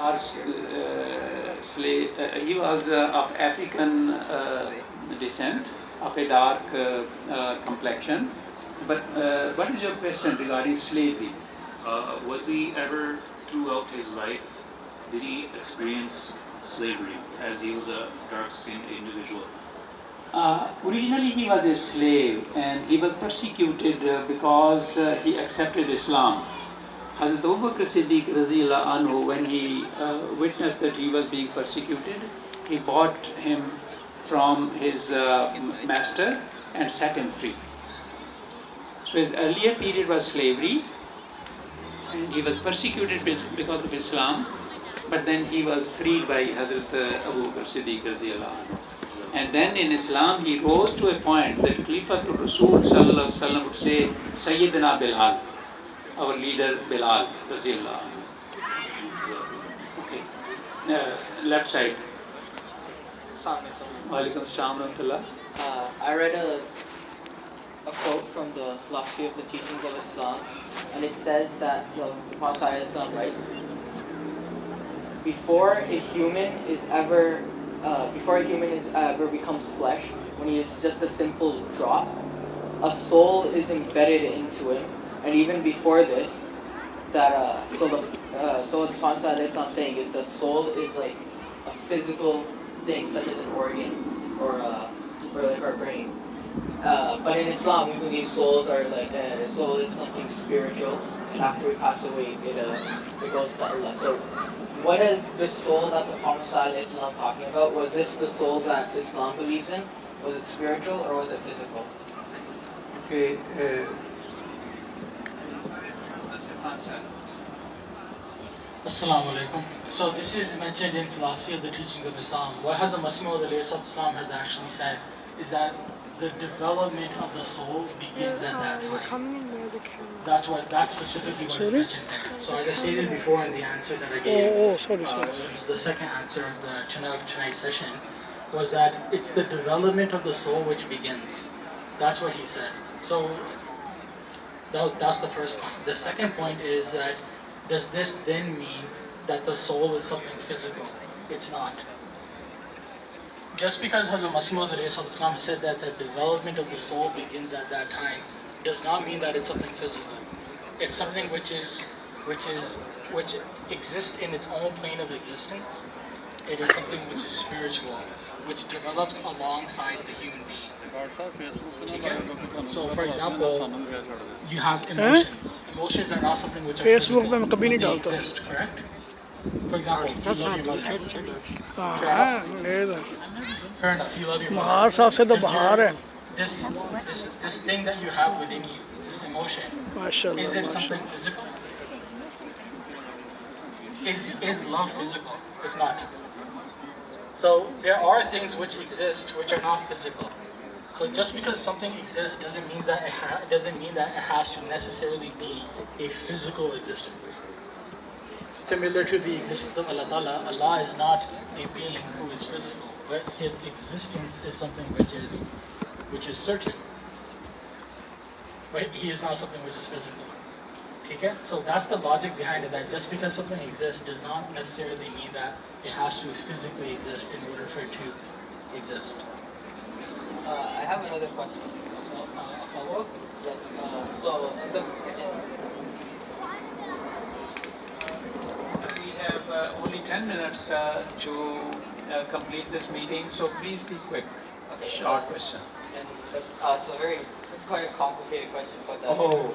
our slave, he was of African descent, of a dark complexion. But what is your question regarding slavery? Was he ever, throughout his life, did he experience slavery as he was a dark-skinned individual? Originally, he was a slave and he was persecuted because he accepted Islam. Hazrat Abu Bakr Siddiq Raziyallahu anhu, when he witnessed that he was being persecuted, he bought him from his master and set him free. So his earlier period was slavery, and he was persecuted because of Islam, but then he was freed by Hazrat Abu Bakr Siddiq Raziyallahu anhu. And then in Islam, he rose to a point that Khalifatul Rasul Sallallahu Alaihi Wasallam would say, Sayyidina Bilal, our leader Bilal Raziyallahu anhu. Okay, left side. Walaikum Assalam Rahmatullah. I read a quote from the Philosophy of the Teachings of Islam, and it says that the Prophet ﷺ writes, before a human ever becomes flesh, when he is just a simple drop, a soul is embedded into him, and even before this, so what the Prophet ﷺ saying is that soul is like a physical thing, such as an organ or like our brain. But in Islam, we believe souls are like soul is something spiritual, and after we pass away, it goes to Allah. So, what is this soul that the Prophet ﷺ talking about? Was this the soul that Islam believes in? Was it spiritual or was it physical? Okay. Assalamu alaikum. So this is mentioned in Philosophy of the Teachings of Islam. What Hazrat Masih Maud Islam has actually said is that the development of the soul begins at that time. That's specifically what is mentioned there. So as I stated before in the answer that I gave, the second answer of the tonight's session, was that it's the development of the soul which begins. That's what he said. So that's the first point. The second point is that does this then mean that the soul is something physical? It's not. Just because Hazrat Masih Maud Islam said that the development of the soul begins at that time does not mean that it's something physical. It's something which exists in its own plane of existence. It is something which is spiritual, which develops alongside the human being. So, for example, you have emotions. Emotions are not something which are physical. They exist, correct? For example, you love your mother. Fair enough, you love your mother. This thing that you have within you, this emotion, is it something physical? Is love physical? It's not. So there are things which exist which are not physical. So just because something exists doesn't mean that it has to necessarily be a physical existence. Similar to the existence of Allah Ta'ala, Allah is not a being who is physical, but His existence is something which is certain. Right? He is not something which is physical. Okay? So that's the logic behind it, that just because something exists does not necessarily mean that it has to physically exist in order for it to exist. I have another question. A follow-up? Yes. We have only 10 minutes to complete this meeting, so please be quick. Okay. Short question. And it's quite a complicated question, but Oh.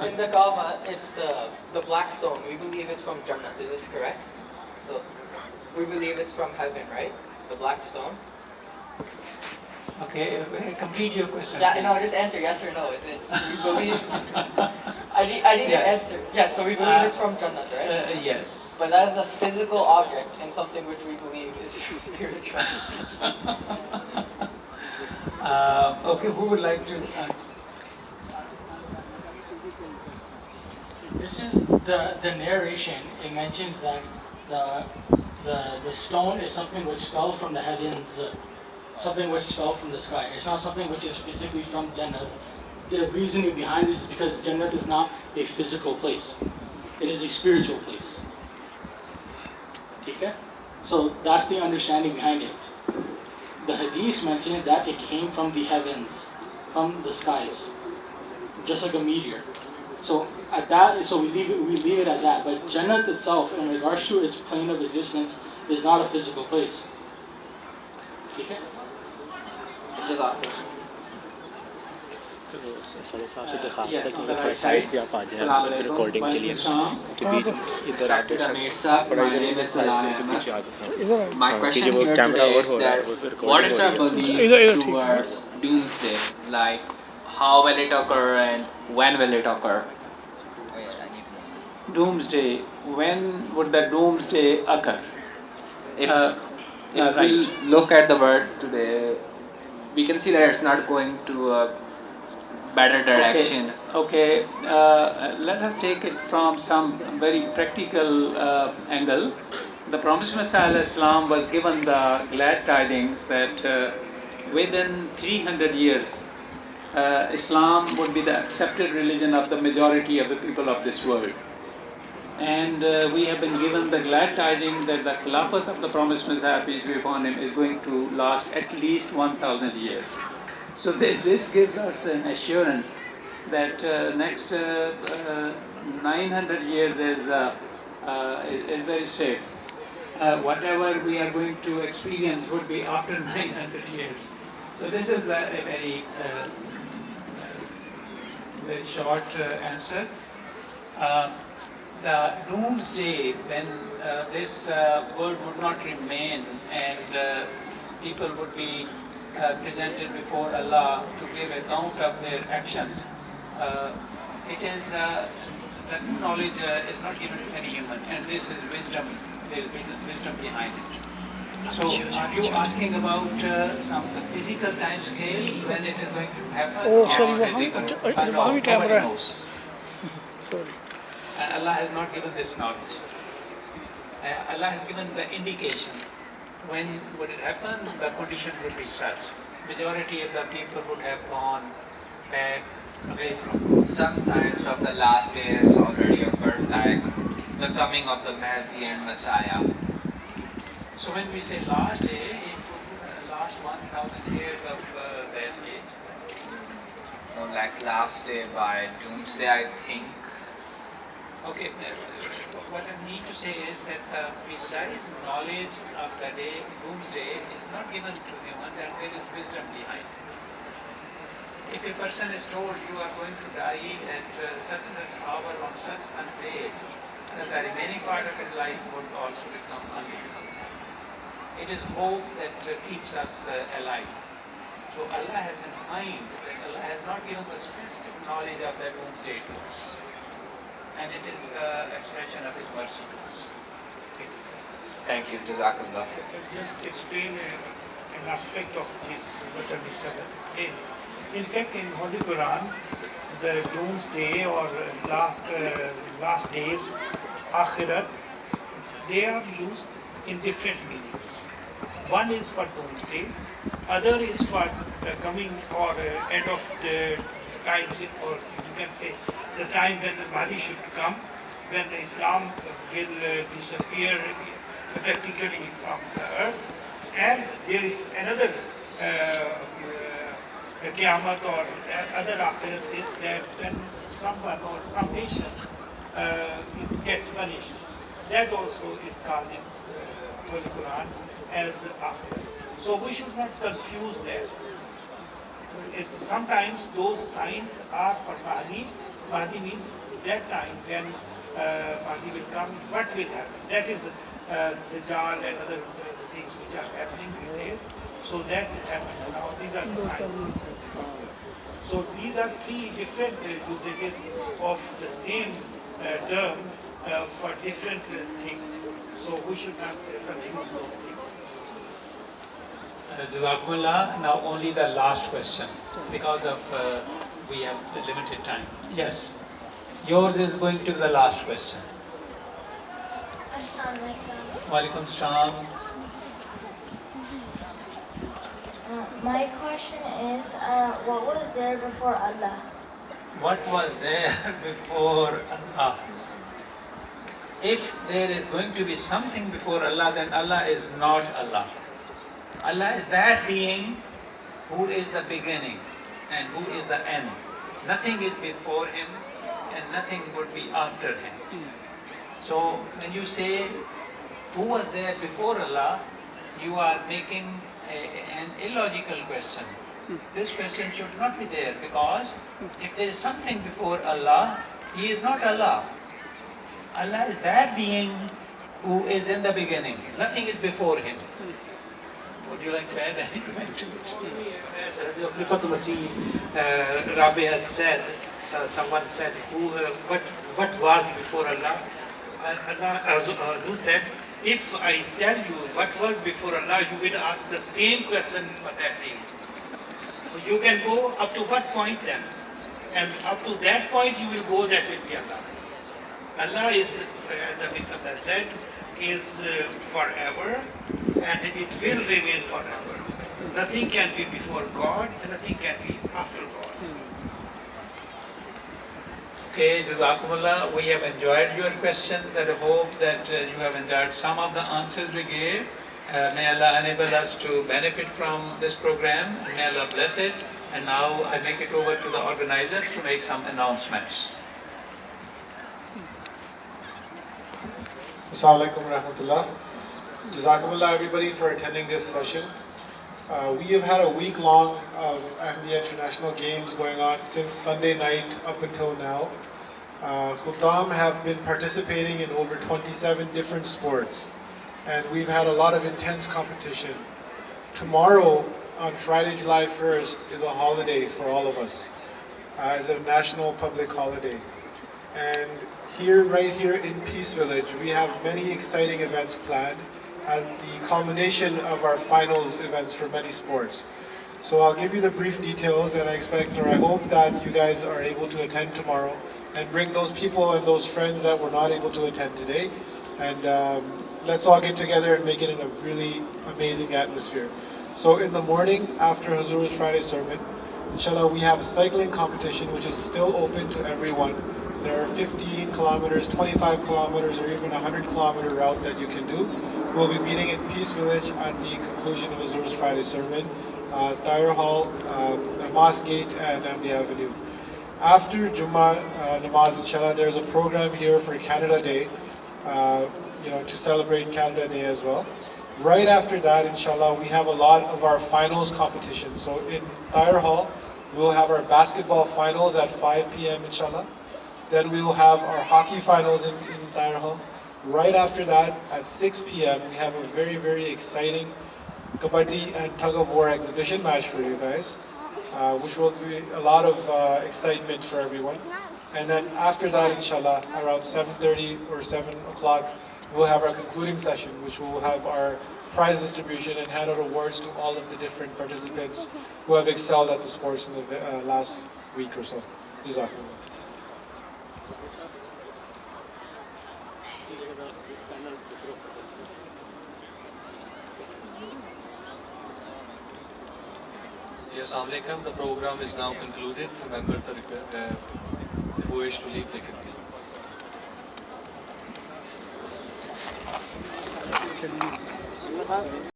in the Kaaba, it's the black stone. We believe it's from Jannah. Is this correct? So we believe it's from heaven, right? The black stone. Okay, complete your question. Yeah, no, just answer yes or no. Is it? We believe. I need Yes. an answer. Yes, so we believe it's from Jannah, right? Yes. But that is a physical object and something which we believe is spiritual. Okay, who would like to answer? This is the narration. It mentions that the stone is something which fell from the heavens, something which fell from the sky. It's not something which is physically from Jannah. The reasoning behind this is because Jannah is not a physical place. It is a spiritual place. Okay? So that's the understanding behind it. The hadith mentions that it came from the heavens, from the skies, just like a meteor. So at that, so we leave it at that. But Jannat itself, in regards to its plane of existence, is not a physical place. Okay? Jazakallah. साढ़े सात से दरखास्त है Yes, कि on the थोड़ा right side side. पे आप आ जाएं Assalamu alaikum. रिकॉर्डिंग के लिए Walaikum क्योंकि इधर आप Respected Amir Saab, my name is Salam पीछे Ahmed. आ जाओ My question वो here कैमरा today और is हो रहा है that वो फिर what is our रिकॉर्डिंग हो रही belief towards doomsday? Like, how will it occur and when will it occur? Doomsday. When would the doomsday occur? If, Right. we look at the world today, we can see that it's not going to a better direction. Okay. Let us take it from some very practical angle. The Promised Messiah Islam was given the glad tidings that within 300 years, Islam would be the accepted religion of the majority of the people of this world. And we have been given the glad tidings that the Khilafat of the Promised Messiah, peace be upon him, is going to last at least 1,000 years. So this gives us an assurance that next 900 years is very safe. Whatever we are going to experience would be after 900 years. So this is a very short answer. The doomsday, when this world would not remain and people would be presented before Allah to give account of their actions, it is the true knowledge is not given to any human, and this is wisdom. There is wisdom behind it. So, are you asking about some physical time scale when it is going to happen? Oh, or sorry, physical? वहाँ No, भी nobody camera है. knows. Sorry. And Allah has not given this knowledge. Allah has given the indications. When would it happen? The condition would be such. Majority of the people would have gone back away from. Some signs of the last days already occurred, like the coming of the Mahdi and Messiah. So when we say last day, it would be the last 1,000 years of that age. No, like last day by doomsday, I think. Okay, what I need to say is that the precise knowledge of the day, doomsday, is not given to human, and there is wisdom behind it. If a person is told you are going to die at certain hour on such day, then the remaining part of his life would also become unlivable. It is hope that keeps us alive. So Allah has in mind that Allah has not given the specific knowledge of that doomsday to us. And it is expression of His mercy to us. Thank you, Jazakallah. Just explain an aspect of this what we said. In fact, in Holy Quran, the doomsday or last days, akhirat, they are used in different meanings. One is for doomsday, other is for the coming or end of the times, or you can say the time when the Mahdi should come, when the Islam will disappear practically from the earth, and there is another Qiyamah or other akhirat is that when someone or some nation gets punished, that also is called in Holy Quran as akhirat. So we should not confuse that. Sometimes those signs are for Mahdi. Mahdi means that time when Mahdi will come, what will happen? That is the Dajjal and other things which are happening these days. So that happens now. These are the signs. So these are three different usages of the same term for different things. So we should not confuse those things. Jazakumullah. Now only the last question because of we have limited time. Yes, yours is going to be the last question. Assalamualaikum. Walaikum salam. My question is, what was there before Allah? What was there before Allah? if there is going to be something before Allah, then Allah is not Allah. Allah is that being who is the beginning and who is the end. Nothing is before Him and nothing would be after Him. So when you say who was there before Allah, you are making an illogical question. This question should not be there, because if there is something before Allah, He is not Allah. Allah is that being who is in the beginning. Nothing is before Him. Would you like to add anything to it? As Khalifatul Masih Rabi has said, someone said, what was before Allah? Azul said, if I tell you what was before Allah, you will ask the same question for that thing. You can go up to what point then? And up to that point you will go, that will be Allah. Allah is, as Abhisabha said, is forever and it will remain forever. Nothing can be before God and nothing can be after God. Okay, Jazakumullah, we have enjoyed your questions and I hope that you have enjoyed some of the answers we gave. May Allah enable us to benefit from this program. May Allah bless it. And now I make it over to the organizers to make some announcements. Assalamu alaikum warahmatullah. Jazakumullah everybody for attending this session. We have had a week long of Ahmadiyya International Games going on since Sunday night up until now. Khutam have been participating in over 27 different sports, and we've had a lot of intense competition. Tomorrow, on Friday, July 1st, is a holiday for all of us, as a national public holiday. And right here in Peace Village, we have many exciting events planned as the culmination of our finals events for many sports. So I'll give you the brief details, and I hope that you guys are able to attend tomorrow and bring those people and those friends that were not able to attend today. And let's all get together and make it in a really amazing atmosphere. So in the morning, after Hazur's Friday sermon, inshallah, we have a cycling competition which is still open to everyone. There are 15 kilometers, 25 kilometers, or even a 100-kilometer route that you can do. We'll be meeting in Peace Village at the conclusion of Hazur's Friday sermon, Tyre Hall, Mosque Gate, and Amdi Avenue. After Jummah Namaz, inshallah, there's a program here for Canada Day, to celebrate Canada Day as well. Right after that, inshallah, we have a lot of our finals competition. So in Tyre Hall, we'll have our basketball finals at 5 p.m. inshallah. Then we will have our hockey finals in Tyre Hall. Right after that, at 6 p.m., we have a very, very exciting Kabaddi and tug of war exhibition match for you guys, which will be a lot of excitement for everyone. And then after that, inshallah, around 7:30 or 7 o'clock, we'll have our concluding session, which will have our prize distribution and hand out awards to all of the different participants who have excelled at the sports in the last week or so. Jazakumullah. Assalamu alaikum. The program is now concluded. Members who wish to leave, they can leave.